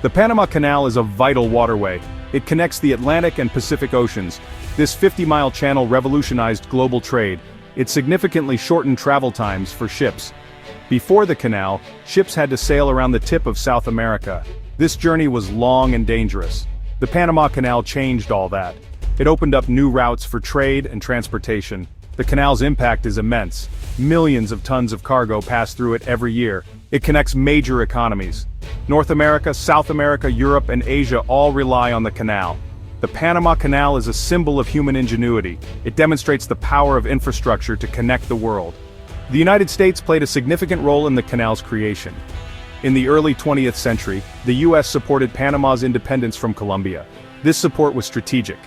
The Panama Canal is a vital waterway. It connects the Atlantic and Pacific Oceans. This 50-mile channel revolutionized global trade. It significantly shortened travel times for ships. Before the canal, ships had to sail around the tip of South America. This journey was long and dangerous. The Panama Canal changed all that. It opened up new routes for trade and transportation. The canal's impact is immense. Millions of tons of cargo pass through it every year. It connects major economies. North America, South America, Europe, and Asia all rely on the canal. The Panama Canal is a symbol of human ingenuity. It demonstrates the power of infrastructure to connect the world. The United States played a significant role in the canal's creation. In the early 20th century, the U.S. supported Panama's independence from Colombia. This support was strategic.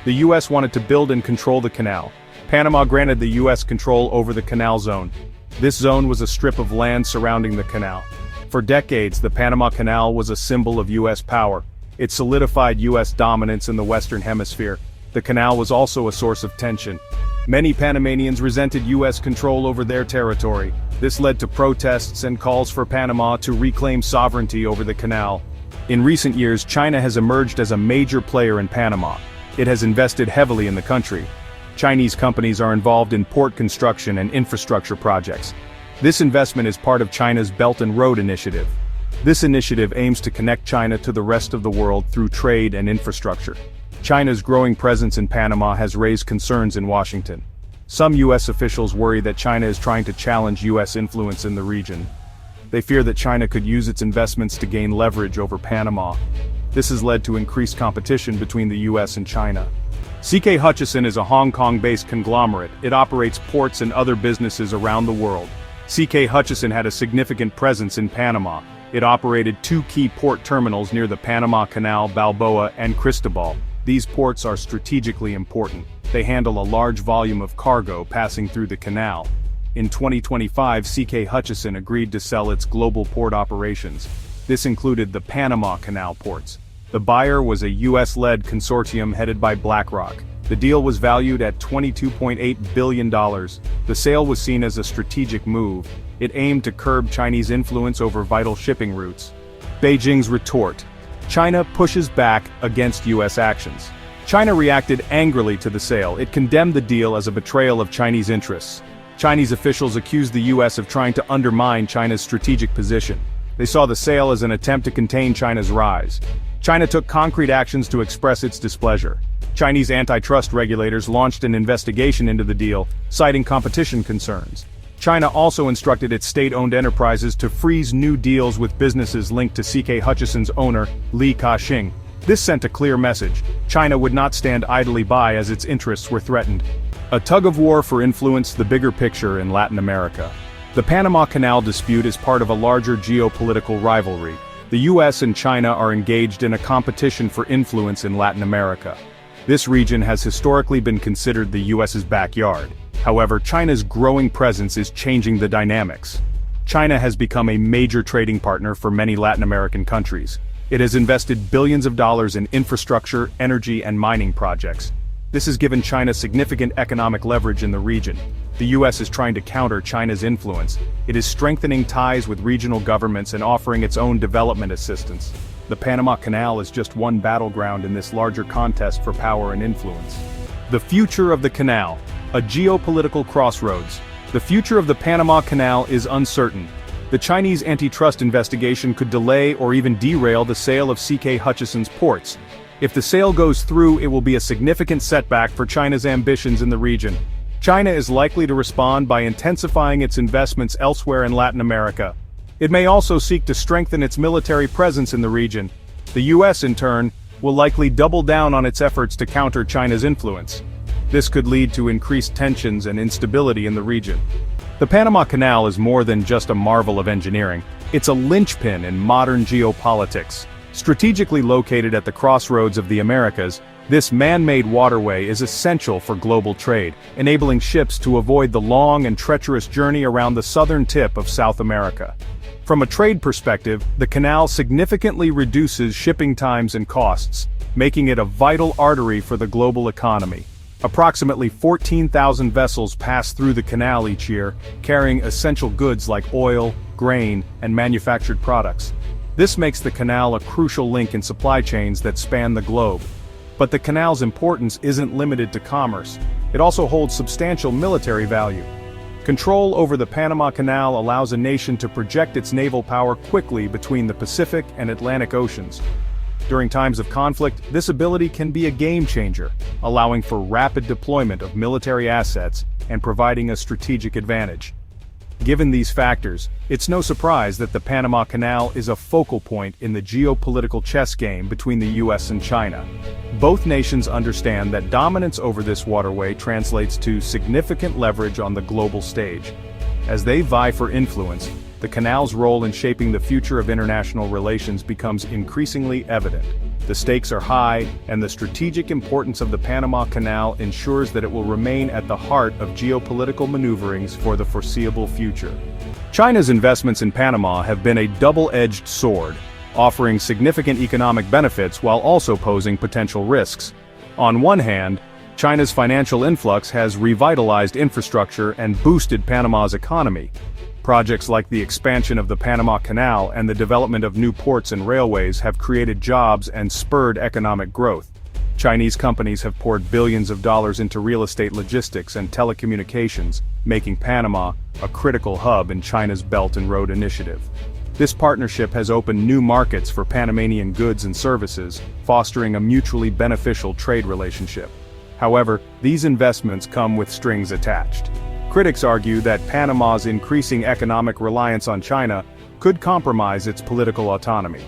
The U.S. wanted to build and control the canal. Panama granted the U.S. control over the canal zone. This zone was a strip of land surrounding the canal. For decades, the Panama Canal was a symbol of U.S. power. It solidified U.S. dominance in the Western Hemisphere. The canal was also a source of tension. Many Panamanians resented U.S. control over their territory. This led to protests and calls for Panama to reclaim sovereignty over the canal. In recent years, China has emerged as a major player in Panama. It has invested heavily in the country. Chinese companies are involved in port construction and infrastructure projects. This investment is part of China's Belt and Road Initiative. This initiative aims to connect China to the rest of the world through trade and infrastructure. China's growing presence in Panama has raised concerns in Washington. Some U.S. officials worry that China is trying to challenge U.S. influence in the region. They fear that China could use its investments to gain leverage over Panama. This has led to increased competition between the U.S. and China. CK Hutchison is a Hong Kong-based conglomerate. It operates ports and other businesses around the world. CK Hutchison had a significant presence in Panama. It operated two key port terminals near the Panama Canal, Balboa and Cristobal. These ports are strategically important. They handle a large volume of cargo passing through the canal. In 2025, CK Hutchison agreed to sell its global port operations. This included the Panama Canal ports. The buyer was a US-led consortium headed by BlackRock. The deal was valued at $22.8 billion. The sale was seen as a strategic move. It aimed to curb Chinese influence over vital shipping routes. Beijing's retort. China pushes back against US actions. China reacted angrily to the sale. It condemned the deal as a betrayal of Chinese interests. Chinese officials accused the US of trying to undermine China's strategic position. They saw the sale as an attempt to contain China's rise. China took concrete actions to express its displeasure. Chinese antitrust regulators launched an investigation into the deal, citing competition concerns. China also instructed its state-owned enterprises to freeze new deals with businesses linked to CK Hutchison's owner, Li Ka-shing. This sent a clear message. China would not stand idly by as its interests were threatened. A tug-of-war for influence, the bigger picture in Latin America. The Panama Canal dispute is part of a larger geopolitical rivalry. The US and China are engaged in a competition for influence in Latin America. This region has historically been considered the US's backyard. However, China's growing presence is changing the dynamics. China has become a major trading partner for many Latin American countries. It has invested billions of dollars in infrastructure, energy, and mining projects. This has given China significant economic leverage in the region. The US is trying to counter China's influence. It is strengthening ties with regional governments and offering its own development assistance. The Panama Canal is just one battleground in this larger contest for power and influence. The future of the canal, a geopolitical crossroads. The future of the Panama Canal is uncertain. The Chinese antitrust investigation could delay or even derail the sale of CK Hutchison's ports. If the sale goes through, it will be a significant setback for China's ambitions in the region. China is likely to respond by intensifying its investments elsewhere in Latin America. It may also seek to strengthen its military presence in the region. The US, in turn, will likely double down on its efforts to counter China's influence. This could lead to increased tensions and instability in the region. The Panama Canal is more than just a marvel of engineering. It's a linchpin in modern geopolitics. Strategically located at the crossroads of the Americas, this man-made waterway is essential for global trade, enabling ships to avoid the long and treacherous journey around the southern tip of South America. From a trade perspective, the canal significantly reduces shipping times and costs, making it a vital artery for the global economy. Approximately 14,000 vessels pass through the canal each year, carrying essential goods like oil, grain, and manufactured products. This makes the canal a crucial link in supply chains that span the globe. But the canal's importance isn't limited to commerce. It also holds substantial military value. Control over the Panama Canal allows a nation to project its naval power quickly between the Pacific and Atlantic Oceans. During times of conflict, this ability can be a game changer, allowing for rapid deployment of military assets and providing a strategic advantage. Given these factors, it's no surprise that the Panama Canal is a focal point in the geopolitical chess game between the US and China. Both nations understand that dominance over this waterway translates to significant leverage on the global stage. As they vie for influence, the canal's role in shaping the future of international relations becomes increasingly evident. The stakes are high, and the strategic importance of the Panama Canal ensures that it will remain at the heart of geopolitical maneuverings for the foreseeable future. China's investments in Panama have been a double-edged sword, offering significant economic benefits while also posing potential risks. On one hand, China's financial influx has revitalized infrastructure and boosted Panama's economy. Projects like the expansion of the Panama Canal and the development of new ports and railways have created jobs and spurred economic growth. Chinese companies have poured billions of dollars into real estate logistics and telecommunications, making Panama a critical hub in China's Belt and Road Initiative. This partnership has opened new markets for Panamanian goods and services, fostering a mutually beneficial trade relationship. However, these investments come with strings attached. Critics argue that Panama's increasing economic reliance on China could compromise its political autonomy.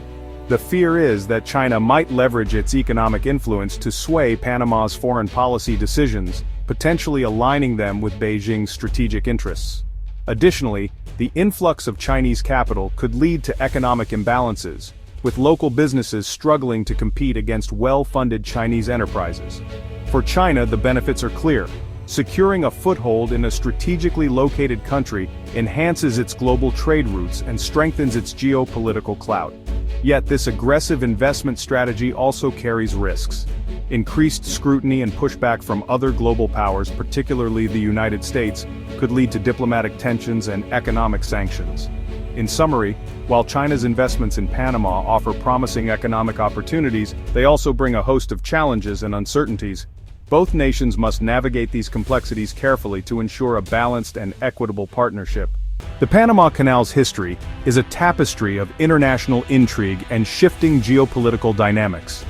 The fear is that China might leverage its economic influence to sway Panama's foreign policy decisions, potentially aligning them with Beijing's strategic interests. Additionally, the influx of Chinese capital could lead to economic imbalances, with local businesses struggling to compete against well-funded Chinese enterprises. For China, the benefits are clear. Securing a foothold in a strategically located country enhances its global trade routes and strengthens its geopolitical clout. Yet this aggressive investment strategy also carries risks. Increased scrutiny and pushback from other global powers, particularly the United States, could lead to diplomatic tensions and economic sanctions. In summary, while China's investments in Panama offer promising economic opportunities, they also bring a host of challenges and uncertainties. Both nations must navigate these complexities carefully to ensure a balanced and equitable partnership. The Panama Canal's history is a tapestry of international intrigue and shifting geopolitical dynamics.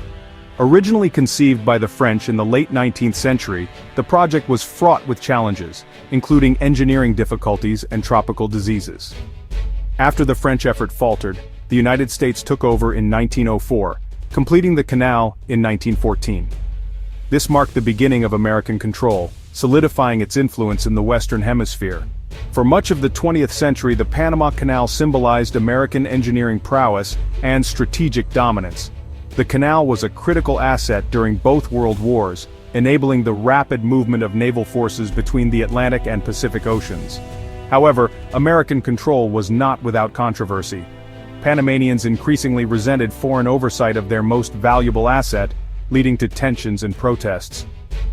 Originally conceived by the French in the late 19th century, the project was fraught with challenges, including engineering difficulties and tropical diseases. After the French effort faltered, the United States took over in 1904, completing the canal in 1914. This marked the beginning of American control, solidifying its influence in the Western Hemisphere. For much of the 20th century, the Panama Canal symbolized American engineering prowess and strategic dominance. The canal was a critical asset during both World Wars, enabling the rapid movement of naval forces between the Atlantic and Pacific Oceans. However, American control was not without controversy. Panamanians increasingly resented foreign oversight of their most valuable asset, leading to tensions and protests.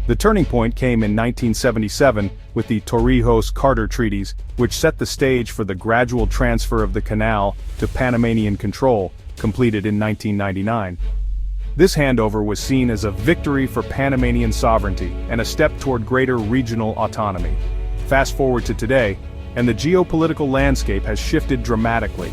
The turning point came in 1977 with the Torrijos-Carter treaties, which set the stage for the gradual transfer of the canal to Panamanian control, completed in 1999. This handover was seen as a victory for Panamanian sovereignty and a step toward greater regional autonomy. Fast forward to today, and the geopolitical landscape has shifted dramatically.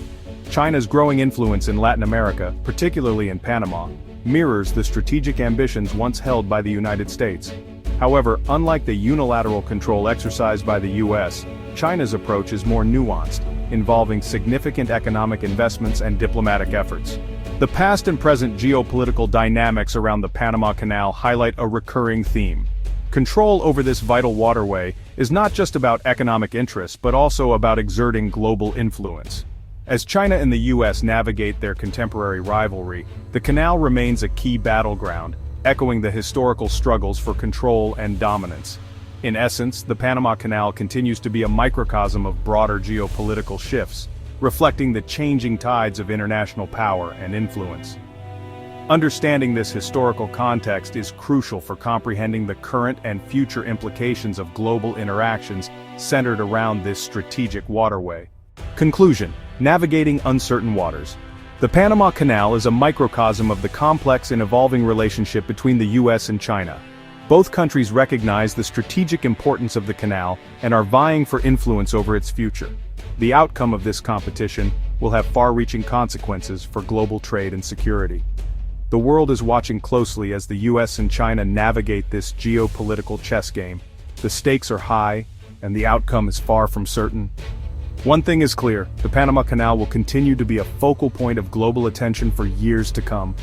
China's growing influence in Latin America, particularly in Panama, mirrors the strategic ambitions once held by the United States. However, unlike the unilateral control exercised by the US, China's approach is more nuanced, involving significant economic investments and diplomatic efforts. The past and present geopolitical dynamics around the Panama Canal highlight a recurring theme. Control over this vital waterway is not just about economic interests but also about exerting global influence. As China and the US navigate their contemporary rivalry, the canal remains a key battleground, echoing the historical struggles for control and dominance. In essence, the Panama Canal continues to be a microcosm of broader geopolitical shifts, reflecting the changing tides of international power and influence. Understanding this historical context is crucial for comprehending the current and future implications of global interactions centered around this strategic waterway. Conclusion: navigating uncertain waters. The Panama Canal is a microcosm of the complex and evolving relationship between the US and China. Both countries recognize the strategic importance of the canal and are vying for influence over its future. The outcome of this competition will have far-reaching consequences for global trade and security. The world is watching closely as the US and China navigate this geopolitical chess game. The stakes are high, and the outcome is far from certain. One thing is clear, the Panama Canal will continue to be a focal point of global attention for years to come.